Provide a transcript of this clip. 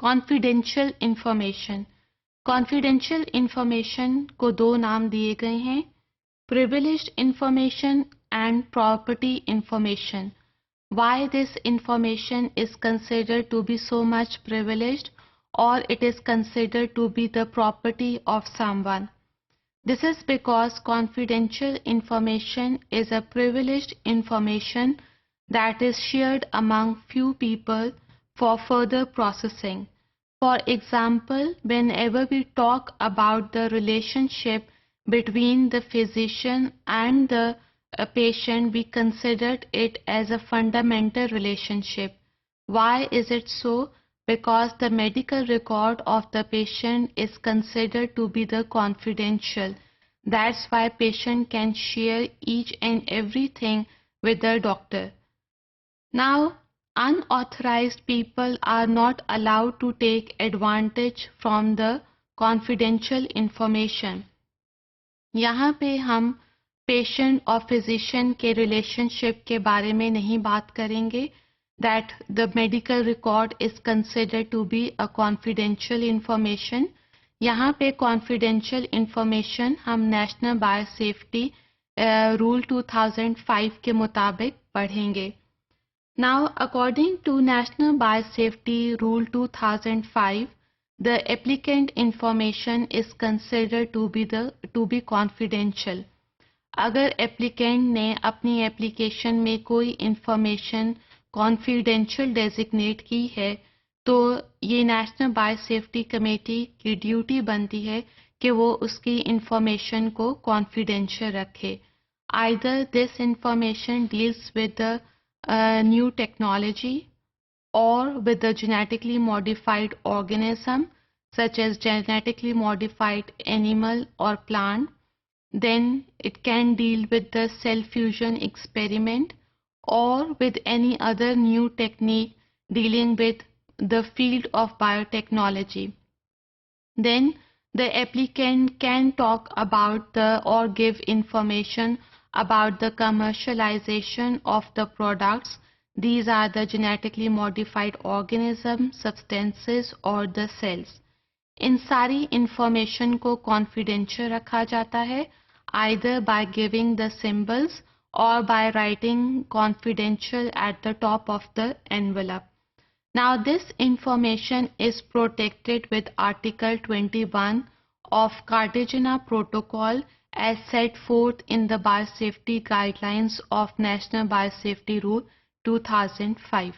Confidential information. Confidential information को दो नाम दिए गए हैं, privileged information and property information. Why this information is considered to be so much privileged or it is considered to be the property of someone. This is because confidential information is a privileged information that is shared among few people for further processing. For example, whenever we talk about the relationship between the physician and the patient, we considered it as a fundamental relationship. Why is it so? Because the medical record of the patient is considered to be the confidential. That's why patient can share each and everything with the doctor. Now, unauthorized people are not allowed to take advantage from the confidential information. यहाँ पे हम patient और physician के relationship के बारे में नहीं बात करेंगे, that the medical record is considered to be a confidential information. यहाँ पे confidential information हम नेशनल बायोसेफ्टी रूल 2005 के मुताबिक पढ़ेंगे. Now, according to National Biosafety Rule 2005, the applicant information is considered to be confidential. अगर applicant ने अपनी application में कोई information confidential designate की है, तो ये National Biosafety Committee की duty बनती है कि वो उसकी information को confidential रखे. Either this information deals with the new technology or with the genetically modified organism such as genetically modified animal or plant, then it can deal with the cell fusion experiment or with any other new technique dealing with the field of biotechnology. Then the applicant can talk about or give information about the commercialization of the products. These are the genetically modified organisms, substances or the cells. इन सारी information को confidential रखा जाता है, either by giving the symbols or by writing confidential at the top of the envelope. Now this information is protected with Article 21 of Cartagena Protocol as set forth in the Biosafety Guidelines of National Biosafety Rule 2005.